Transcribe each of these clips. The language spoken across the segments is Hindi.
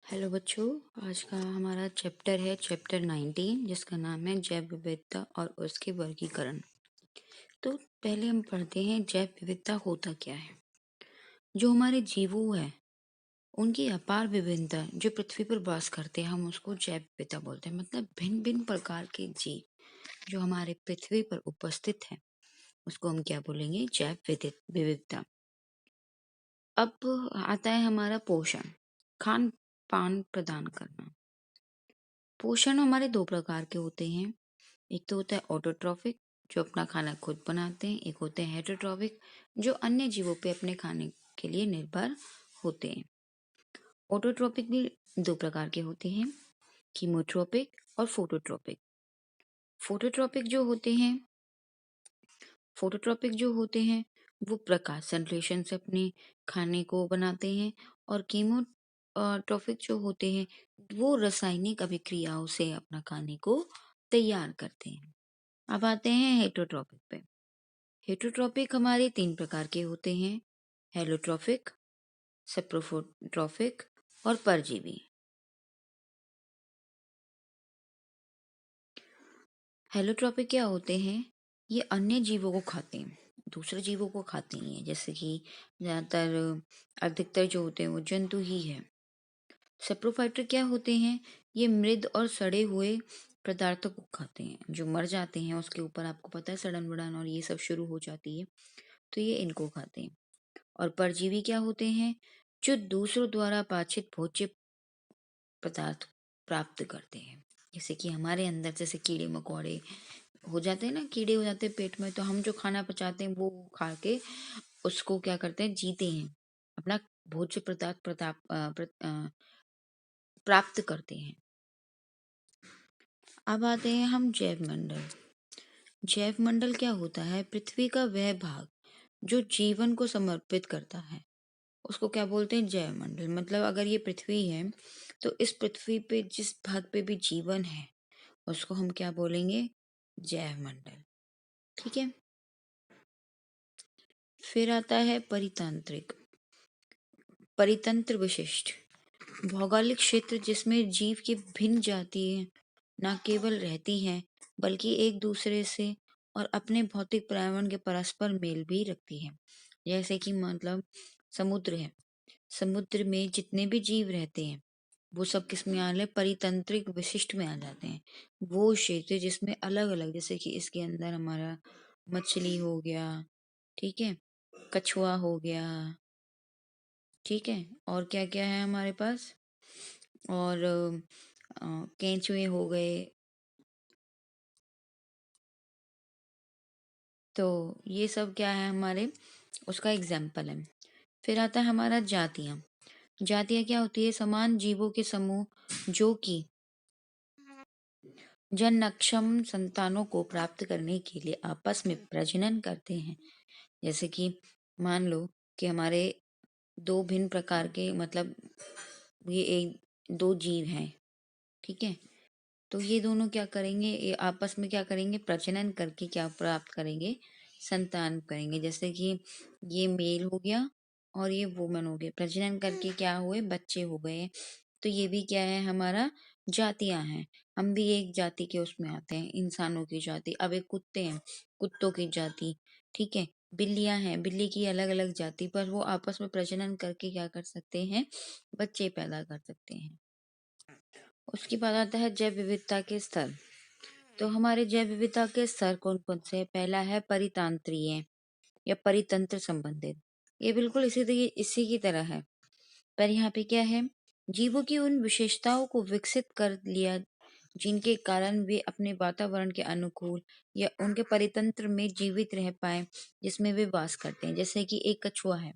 हेलो बच्चों। आज का हमारा चैप्टर है चैप्टर 19 जिसका नाम है जैव विविधता और उसके वर्गीकरण। तो पहले हम पढ़ते हैं जैव विविधता होता क्या है। जो हमारे जीवों है उनकी अपार विभिन्नता जो पृथ्वी पर वास करते हैं हम उसको जैव विविधता बोलते हैं। मतलब भिन्न भिन्न प्रकार के जीव जो हमारे पृथ्वी पर उपस्थित है उसको हम क्या बोलेंगे, जैव विविधता। अब आता है हमारा पोषण, खान पान प्रदान करना। पोषण हमारे दो प्रकार के होते हैं। एक तो होता है ऑटोट्रॉफिक जो अपना खाना खुद बनाते हैं, एक होते हैं हेटरोट्रॉफिक जो अन्य जीवों पे अपने खाने के लिए निर्भर होते हैं। ऑटोट्रॉपिक भी दो प्रकार के होते हैं, कीमोट्रॉपिक और फोटोट्रॉपिक। फोटोट्रॉपिक जो होते हैं फोटोट्रॉपिक जो होते हैं वो प्रकाश संश्लेषण से अपने खाने को बनाते हैं, और कीमो ट्रॉफिक जो होते हैं वो रासायनिक अभिक्रियाओं से अपना खाने को तैयार करते हैं। अब आते हैं हेटरोट्रॉपिक पे। हेटरोट्रॉपिक हमारे तीन प्रकार के होते हैं, हेलोट्रॉफिक, सेप्रोट्रॉफिक और परजीवी। हेलोट्रॉपिक क्या होते हैं, ये अन्य जीवों को खाते हैं, दूसरे जीवों को खाते नहीं है। जैसे कि ज्यादातर अधिकतर जो होते हैं वो जंतु ही है। सेप्रोफाइटर क्या होते हैं, ये मृद और सड़े हुए पदार्थों को खाते हैं, जो मर जाते हैं उसके ऊपर आपको पता है सड़न वड़न और ये सब शुरू हो जाती है, तो ये इनको खाते हैं। और परजीवी क्या होते हैं, जो दूसरों द्वारा पाचित भोज्य पदार्थ प्राप्त करते हैं। जैसे कि हमारे अंदर जैसे कीड़े मकोड़े हो जाते हैं ना, कीड़े हो जाते हैं पेट में, तो हम जो खाना पचाते हैं वो खा के उसको क्या करते हैं, जीते हैं, अपना भोज्य पदार्थ प्राप्त करते हैं। अब आते हैं हम जैव मंडल। जैव मंडल क्या होता है, पृथ्वी का वह भाग जो जीवन को समर्पित करता है उसको क्या बोलते हैं, जैव मंडल। मतलब अगर ये पृथ्वी है तो इस पृथ्वी पे जिस भाग पे भी जीवन है उसको हम क्या बोलेंगे, जैव मंडल। ठीक है। फिर आता है परितांत्रिक, परितंत्र विशिष्ट, भौगोलिक क्षेत्र जिसमें जीव की भिन्न जातियां न केवल रहती हैं बल्कि एक दूसरे से और अपने भौतिक पर्यावरण के परस्पर मेल भी रखती हैं। जैसे कि मतलब समुद्र है, समुद्र में जितने भी जीव रहते हैं वो सब किस में आ रहे, परितंत्रिक विशिष्ट में आ जाते हैं। वो क्षेत्र जिसमें अलग अलग, जैसे कि इसके अंदर हमारा मछली हो गया, ठीक है, कछुआ हो गया, ठीक है, और क्या क्या है हमारे पास, और केंचुए हो गए। तो ये सब क्या है हमारे, उसका एग्जाम्पल है। फिर आता है हमारा जातियां। जातियां क्या होती है, समान जीवों के समूह जो कि जननक्षम संतानों को प्राप्त करने के लिए आपस में प्रजनन करते हैं। जैसे कि मान लो कि हमारे दो भिन्न प्रकार के, मतलब ये एक दो जीव हैं, ठीक है, तो ये दोनों क्या करेंगे, ये आपस में क्या करेंगे, प्रजनन करके क्या प्राप्त करेंगे, संतान करेंगे। जैसे कि ये मेल हो गया और ये वुमन हो गए, प्रजनन करके क्या हुए, बच्चे हो गए। तो ये भी क्या है, हमारा जातियां हैं। हम भी एक जाति के उसमें आते हैं, इंसानों की जाति। अब एक कुत्ते हैं, कुत्तों की जाति, ठीक है, बिल्लियां हैं, बिल्ली की अलग अलग जाति, पर वो आपस में प्रजनन करके क्या कर सकते हैं, बच्चे पैदा कर सकते हैं। उसके बाद आता है जैव विविधता के स्तर। तो हमारे जैव विविधता के स्तर कौन कौन से हैं? पहला है परितांत्रीय या परितंत्र संबंधित। ये बिल्कुल इसी की तरह है, पर यहाँ पे क्या है, जीवों की उन विशेषताओं को विकसित कर लिया जिनके कारण वे अपने वातावरण के अनुकूल या उनके परितंत्र में जीवित रह पाए जिसमें वे वास करते हैं। जैसे कि एक कछुआ है,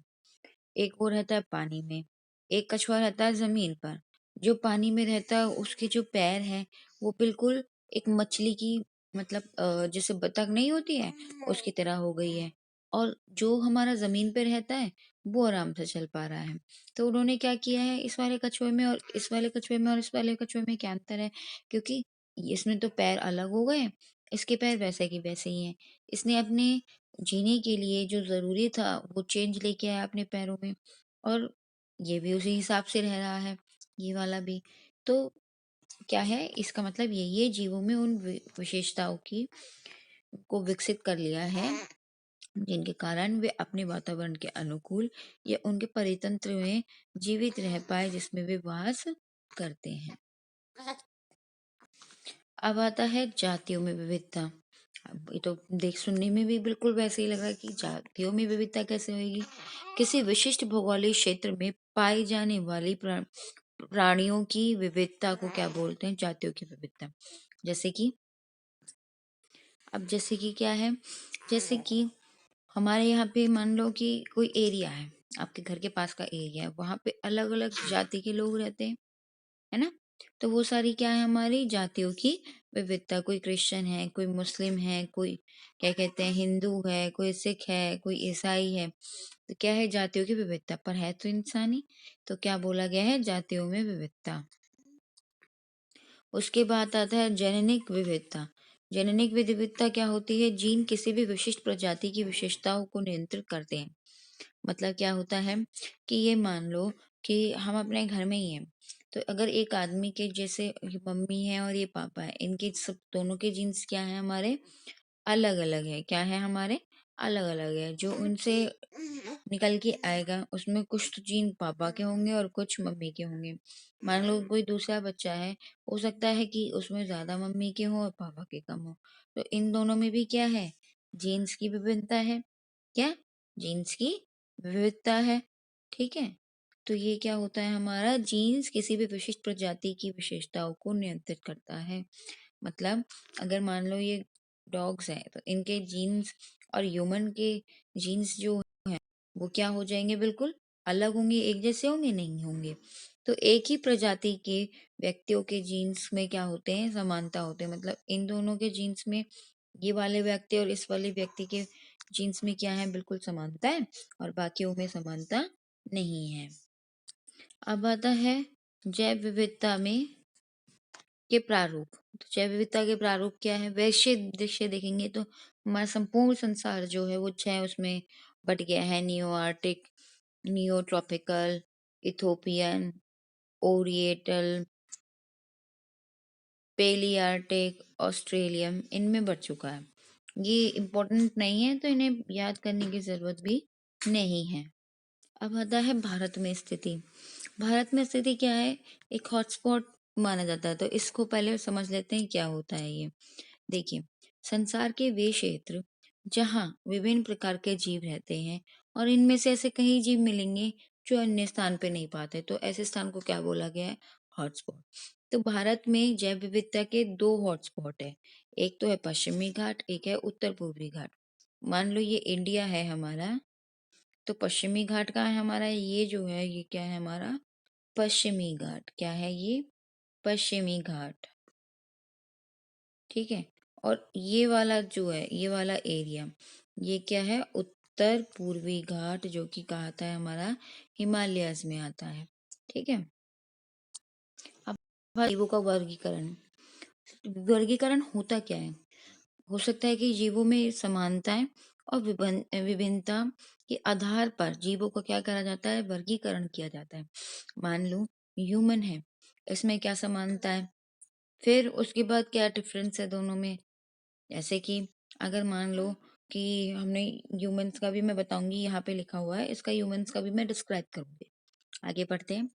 एक वो रहता है पानी में, एक कछुआ रहता है जमीन पर। जो पानी में रहता है उसके जो पैर हैं वो बिल्कुल एक मछली की, मतलब जैसे बतख नहीं होती है उसकी तरह हो गई है। और जो हमारा जमीन पे रहता है वो आराम से चल पा रहा है। तो उन्होंने क्या किया है, इस वाले कछुए में और इस वाले कछुए में और इस वाले कछुए में क्या अंतर है, क्योंकि इसमें तो पैर अलग हो गए, इसके पैर वैसे की वैसे ही हैं। इसने अपने जीने के लिए जो जरूरी था वो चेंज लेके आया अपने पैरों में, और ये भी उसी हिसाब से रह रहा है। ये वाला भी। तो क्या है इसका मतलब, ये जीवों में उन विशेषताओं की को विकसित कर लिया है जिनके कारण वे अपने वातावरण के अनुकूल या उनके परितंत्र में जीवित रह पाए जिसमें वे वास करते हैं। अब आता है जातियों में विविधता। अब ये तो देख सुनने में भी बिल्कुल वैसे ही लग रहा है कि जातियों में विविधता कैसे होगी। किसी विशिष्ट भौगोलिक क्षेत्र में पाई जाने वाली प्राणियों की विविधता को क्या बोलते हैं? जातियों की विविधता। जैसे कि अब जैसे कि क्या है, जैसे कि हमारे यहाँ पे मान लो कि कोई एरिया है, आपके घर के पास का एरिया है, वहां पे अलग अलग जाति के लोग रहते हैं, है ना। तो वो सारी क्या है, हमारी जातियों की विविधता। कोई क्रिश्चियन है, कोई मुस्लिम है, कोई क्या कहते हैं हिंदू है, कोई सिख है, कोई ईसाई है। तो क्या है, जातियों की विविधता। पर है तो इंसानी, तो क्या बोला गया है, जातियों में विविधता। उसके बाद आता है जेनेटिक विविधता। जेनेटिक विविधता क्या होती है? जीन किसी भी विशिष्ट प्रजाति की विशेषताओं को नियंत्रित करते हैं। मतलब क्या होता है कि ये मान लो कि हम अपने घर में ही हैं, तो अगर एक आदमी के जैसे ये मम्मी है और ये पापा है, इनके सब दोनों के जीन्स क्या है हमारे, अलग अलग है। क्या है हमारे, अलग अलग है। जो उनसे निकल के आएगा उसमें कुछ तो जीन पापा के होंगे और कुछ मम्मी के होंगे। मान लो कोई दूसरा बच्चा है, हो सकता है कि उसमें ज्यादा मम्मी के हो और पापा के कम हो। तो इन दोनों में भी क्या है, जीन्स की विभिन्नता है। क्या, जीन्स की विविधता है। ठीक है। तो ये क्या होता है, हमारा जीन्स किसी भी विशिष्ट प्रजाति की विशेषताओं को नियंत्रित करता है। मतलब अगर मान लो ये डॉग्स हैं, तो इनके जीन्स और ह्यूमन के जीन्स जो वो क्या हो जाएंगे, बिल्कुल अलग होंगे, एक जैसे होंगे नहीं होंगे। तो एक ही प्रजाति के व्यक्तियों के जीन्स में क्या होते हैं, समानता होते हैं। मतलब इन दोनों के जीन्स में, ये वाले व्यक्ति और इस वाले व्यक्ति के जीन्स में क्या है, बिल्कुल समानता है, और बाकियों में समानता नहीं है। अब आता है जैव विविधता में के प्रारूप। तो जैव विविधता के प्रारूप क्या है? वैश्य दृश्य देखेंगे तो हमारा संपूर्ण संसार जो है वो 6 उसमें बट गया है। Neo arctic, neo tropical, Ethiopian, oriental, palearctic, Australian, इनमें बढ़ चुका है। ये इम्पोर्टेंट नहीं है तो इन्हें याद करने की जरूरत भी नहीं है। अब आता है भारत में स्थिति। भारत में स्थिति क्या है, एक हॉटस्पॉट माना जाता है। तो इसको पहले समझ लेते हैं क्या होता है ये। देखिए, संसार के वे क्षेत्र जहाँ विभिन्न प्रकार के जीव रहते हैं और इनमें से ऐसे कई जीव मिलेंगे जो अन्य स्थान पे नहीं पाते, तो ऐसे स्थान को क्या बोला गया है, हॉटस्पॉट। तो भारत में जैव विविधता के 2 हॉटस्पॉट है। एक तो है पश्चिमी घाट, एक है उत्तर पूर्वी घाट। मान लो ये इंडिया है हमारा, तो पश्चिमी घाट कहाँ है हमारा, ये जो है ये क्या है हमारा, पश्चिमी घाट। क्या है ये, पश्चिमी घाट। ठीक है। और ये वाला जो है, ये वाला एरिया, ये क्या है, उत्तर पूर्वी घाट, जो कि कहा आता है हमारा हिमालयस में आता है। ठीक है। अब जीवों का वर्गीकरण। वर्गीकरण होता क्या है, हो सकता है कि जीवों में समानताएं और विभिन्नता के आधार पर जीवों को क्या करा जाता है, वर्गीकरण किया जाता है। मान लो ह्यूमन है, इसमें क्या समानता है, फिर उसके बाद क्या डिफरेंस है दोनों में। जैसे कि अगर मान लो कि हमने ह्यूमंस का भी मैं बताऊंगी, यहाँ पे लिखा हुआ है, इसका ह्यूमंस का भी मैं डिस्क्राइब करूंगी। आगे बढ़ते हैं।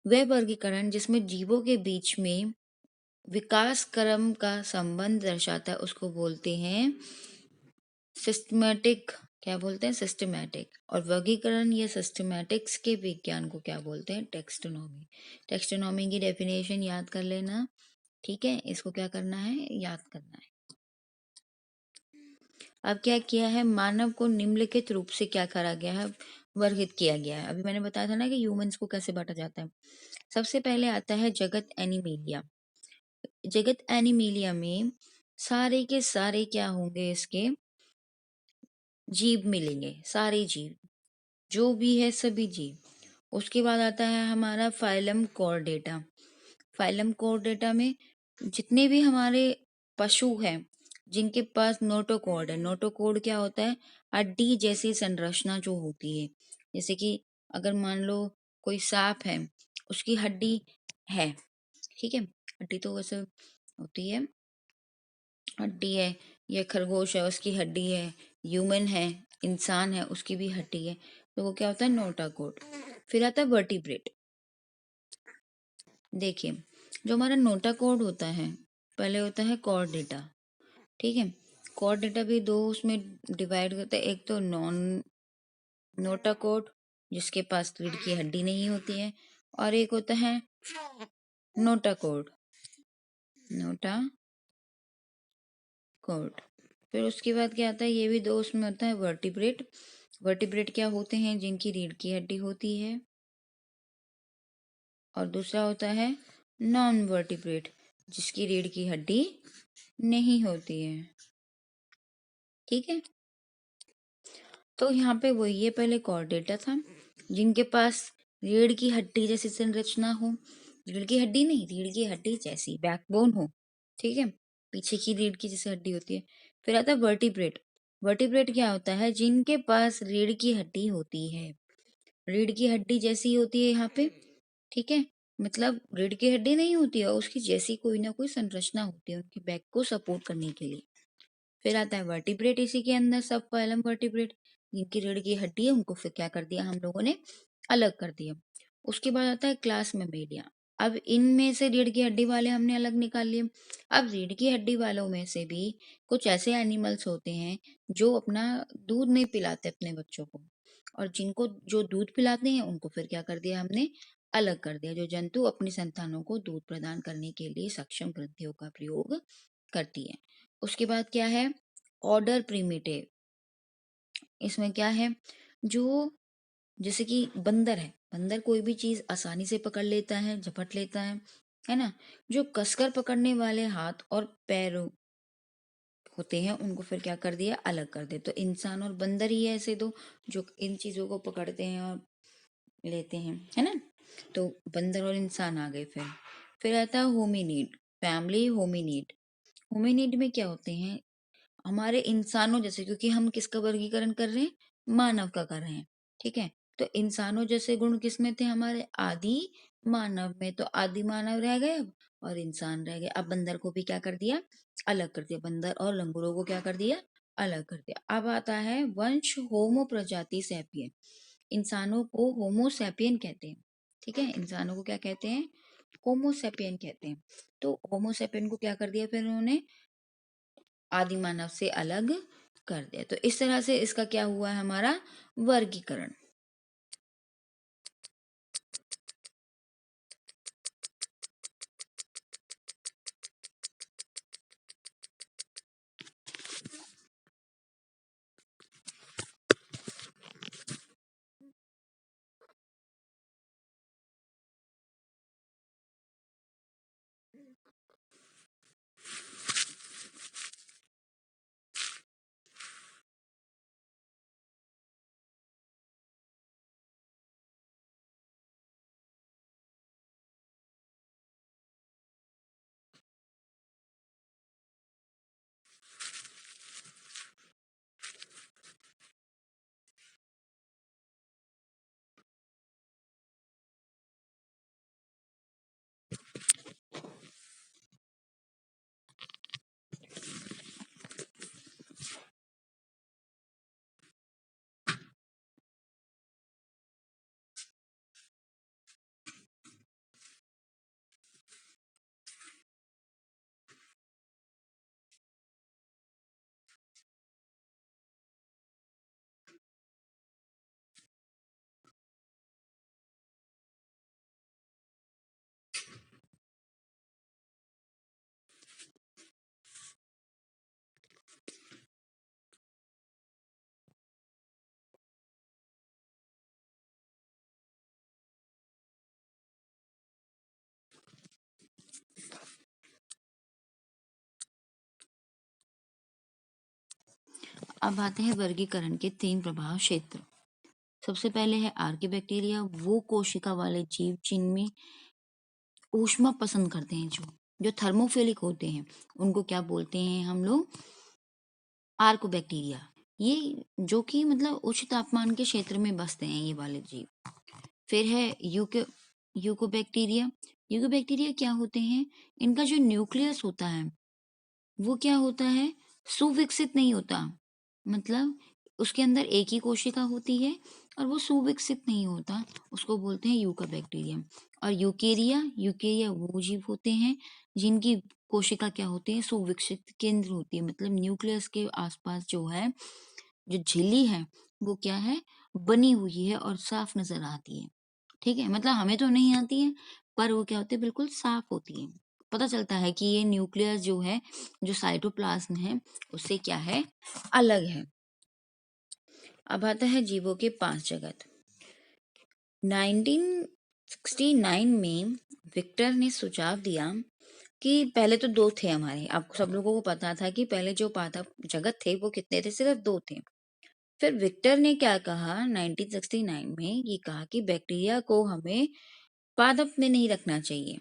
वह वर्गीकरण जिसमें जीवों के बीच में विकास क्रम का संबंध दर्शाता है उसको बोलते हैं सिस्टमैटिक। क्या बोलते हैं, सिस्टमैटिक। और वर्गीकरण या सिस्टमैटिक्स के विज्ञान को क्या बोलते हैं, टेक्सोनॉमी। टेक्सोनॉमी की डेफिनेशन याद कर लेना। ठीक है, इसको क्या करना है, याद करना है। अब क्या किया है, मानव को निम्नलिखित रूप से क्या करा गया है, वर्गित किया गया है। अभी मैंने बताया था ना कि ह्यूमंस को कैसे बांटा जाता है। सबसे पहले आता है जगत एनिमेलिया। जगत एनिमेलिया में सारे के सारे क्या होंगे, इसके जीव मिलेंगे, सारे जीव जो भी है सभी जीव। उसके बाद आता है हमारा फाइलम कॉर्डेटा। फाइलम कॉर्डेटा में जितने भी हमारे पशु हैं जिनके पास नोटोकॉर्ड है। नोटोकॉर्ड क्या होता है, हड्डी जैसी संरचना जो होती है। जैसे कि अगर मान लो कोई सांप है, उसकी हड्डी है, ठीक है, हड्डी तो वैसे होती है, हड्डी है, या खरगोश है उसकी हड्डी है, ह्यूमन है, इंसान है उसकी भी हड्डी है, तो वो क्या होता है, नोटाकोड। फिर आता है वर्टिब्रेट। देखिए, जो हमारा नोटाकोड होता है, पहले होता है कॉर्डेटा, ठीक है। कॉर्डेटा भी दो उसमें डिवाइड करते हैं, एक तो नॉन नोटाकोड जिसके पास रीढ़ की हड्डी नहीं होती है, और एक होता है नोटाकोड, नोटाकोड। फिर उसके बाद क्या आता है, ये भी दो उसमें होता है वर्टिब्रेट। वर्टिब्रेट क्या होते हैं, जिनकी रीढ़ की हड्डी होती है, और दूसरा होता है नॉन वर्टिब्रेट, जिसकी रीढ़ की हड्डी नहीं होती है, ठीक है। तो यहाँ पे वही ये पहले कॉर्डेटा था, जिनके पास रीढ़ की हड्डी जैसी संरचना हो, रीढ़ की हड्डी नहीं, रीढ़ की हड्डी जैसी बैकबोन हो, ठीक है, पीछे की रीढ़ की जैसी हड्डी होती है। फिर आता है वर्टिब्रेट। वर्टिब्रेट क्या होता है, जिनके पास रीढ़ की हड्डी होती है, रीढ़ की हड्डी जैसी होती है यहाँ पे, ठीक है, मतलब रीढ़ की हड्डी नहीं होती है, उसकी जैसी कोई ना कोई संरचना होती है उनकी बैक को सपोर्ट करने के लिए। फिर आता है वर्टिब्रेट, इसी के अंदर सब फाइलम वर्टिब्रेट, जिनकी रीढ़ की हड्डी है उनको फिर क्या कर दिया हम लोगों ने, अलग कर दिया। उसके बाद आता है क्लास मेमेलिया। अब इनमें से रीढ़ की हड्डी वाले हमने अलग निकाल लिए। अब रीढ़ की हड्डी वालों में से भी कुछ ऐसे एनिमल्स होते हैं जो अपना दूध नहीं पिलाते अपने बच्चों को, और जिनको जो दूध पिलाते हैं उनको फिर क्या कर दिया हमने, अलग कर दिया। जो जंतु अपनी संतानों को दूध प्रदान करने के लिए सक्षम ग्रंथियों का प्रयोग करती है। उसके बाद क्या है, ऑर्डर प्रिमिटिव। इसमें क्या है, जो जैसे कि बंदर है, बंदर कोई भी चीज आसानी से पकड़ लेता है, झपट लेता है ना। जो कसकर पकड़ने वाले हाथ और पैर होते हैं उनको फिर क्या कर दिया, अलग कर दिया। तो इंसान और बंदर ही है ऐसे दो जो इन चीजों को पकड़ते हैं और लेते हैं, है ना। तो बंदर और इंसान आ गए। फिर आता है होमिनीड, फैमिली होमिनीड। होमिनीड में क्या होते हैं, हमारे इंसानों जैसे, क्योंकि हम किसका वर्गीकरण कर रहे हैं, मानव का कर रहे हैं, ठीक है। तो इंसानों जैसे गुण किसमें थे, हमारे आदि मानव में। तो आदि मानव रह गए अब, और इंसान रह गए। अब बंदर को भी क्या कर दिया, अलग कर दिया। बंदर और लंगूरों को क्या कर दिया, अलग कर दिया। अब आता है वंश होमो प्रजाति सैपियन। इंसानों को होमो सैपियन कहते हैं, ठीक है, इंसानों को क्या कहते हैं, होमो सैपियन कहते हैं। तो होमो सैपियन को क्या कर दिया फिर उन्होंने, आदि मानव से अलग कर दिया। तो इस तरह से इसका क्या हुआ है, हमारा वर्गीकरण। अब आते हैं वर्गीकरण के 3 प्रभाव क्षेत्र। सबसे पहले है आर्किबैक्टीरिया, वो कोशिका वाले जीव जिनमें ऊष्मा पसंद करते हैं, जो थर्मोफिलिक होते हैं, उनको क्या बोलते हैं हम लोग, आर्कोबैक्टीरिया। ये जो कि मतलब उच्च तापमान के क्षेत्र में बसते हैं ये वाले जीव। फिर है यूकोबैक्टीरिया। यूकोबैक्टीरिया क्या होते हैं? इनका जो न्यूक्लियस होता है वो क्या होता है? सुविकसित नहीं होता। मतलब उसके अंदर एक ही कोशिका होती है और वो सुविकसित नहीं होता, उसको बोलते हैं यूकोबैक्टीरियम। और यूकेरिया, यूकेरिया वो जीव होते हैं जिनकी कोशिका क्या होती है? सुविकसित केंद्र होती है। मतलब न्यूक्लियस के आसपास जो है, जो झिल्ली है, वो क्या है? बनी हुई है और साफ नजर आती है। ठीक है, मतलब हमें तो नहीं आती है, पर वो क्या होती है? बिल्कुल साफ होती है। पता चलता है कि ये न्यूक्लियस जो है, जो साइटोप्लाज्म है, उससे क्या है? अलग है। अब आता है जीवों के 5 जगत। 1969 में विक्टर ने सुझाव दिया कि पहले तो 2 थे हमारे, आपको सब लोगों को पता था कि पहले जो पादप जगत थे वो कितने थे? सिर्फ 2 थे। फिर विक्टर ने क्या कहा 1969 में? ये कहा कि बैक्टीरिया को हमें पादप में नहीं रखना चाहिए,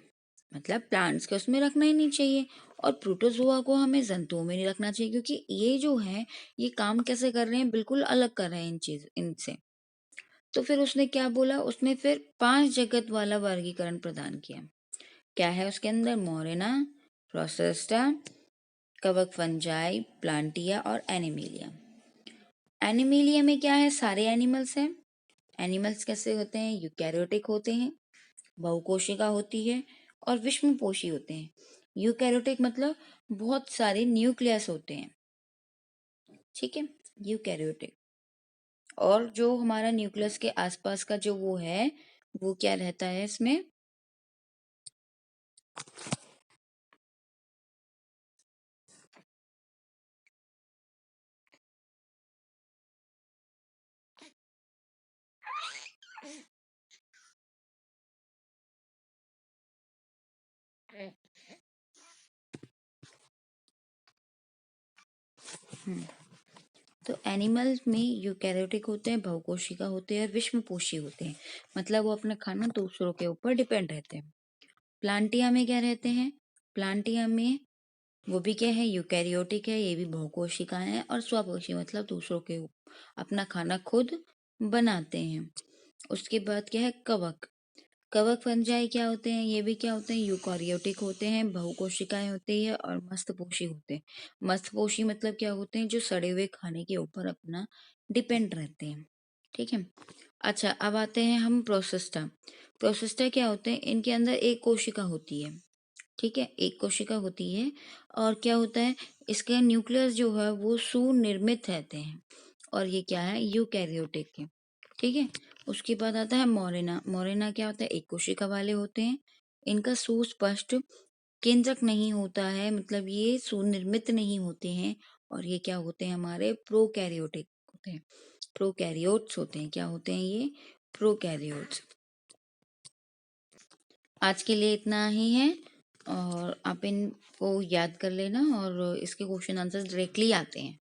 मतलब प्लांट्स के उसमें रखना ही नहीं चाहिए, और प्रोटोजोआ को हमें जंतुओं में नहीं रखना चाहिए, क्योंकि ये जो है, ये काम कैसे कर रहे हैं? बिल्कुल अलग कर रहे हैं इनसे। तो फिर उसने क्या बोला? उसने फिर 5 जगत वाला वर्गीकरण प्रदान किया। क्या है उसके अंदर? मोरेना, प्रोसेस्टा, कवक फंजाई, प्लांटिया और एनिमिलिया। एनिमिलिया में क्या है? सारे एनिमल्स हैं। एनिमल्स कैसे होते हैं? यूकैरियोटिक होते हैं, बहुकोशिका होती है और विषमपोषी होते हैं। यूकैरियोटिक मतलब बहुत सारे न्यूक्लियस होते हैं। ठीक है, यूकैरियोटिक। और जो हमारा न्यूक्लियस के आसपास का जो वो है, वो क्या रहता है इसमें? हम्म, तो एनिमल्स में यूकैरियोटिक होते हैं, बहुकोशिका होते हैं और विषमपोषी होते हैं। मतलब वो अपना खाना दूसरों के ऊपर डिपेंड रहते हैं। प्लांटिया में क्या रहते हैं? प्लांटिया में वो भी क्या है? यूकैरियोटिक है, ये भी बहुकोशिकाएं हैं और स्वपोषी, मतलब दूसरों के अपना खाना खुद बनाते हैं। उसके बाद क्या है? कवक। कवक फंजाई क्या होते हैं? ये भी क्या होते हैं? यूकैरियोटिक होते हैं, बहुकोशिकाएं होती है और मस्तपोषी होते हैं। मस्तपोषी मतलब क्या होते हैं? जो सड़े हुए खाने के ऊपर अपना डिपेंड रहते हैं। ठीक है। अच्छा, अब आते हैं हम प्रोसिस्टा। प्रोसिस्टा क्या होते हैं? इनके अंदर एक कोशिका होती है। ठीक है, एक कोशिका होती है। और क्या होता है? इसका न्यूक्लियस जो है वो सुनिर्मित रहते हैं, और ये क्या है? यूकैरियोटिक है। ठीक है। उसके बाद आता है मोरेना। मोरेना क्या होता है? एक कोशिका वाले होते हैं। इनका सुस्पष्ट केंद्रक नहीं होता है, मतलब ये सुनिर्मित नहीं होते हैं। और ये क्या होते हैं? हमारे प्रोकैरियोटिक होते हैं। प्रोकैरियोट्स होते हैं। क्या होते हैं ये? प्रोकैरियोट्स। आज के लिए इतना ही है, और आप इनको याद कर लेना, और इसके क्वेश्चन आंसर डायरेक्टली आते हैं।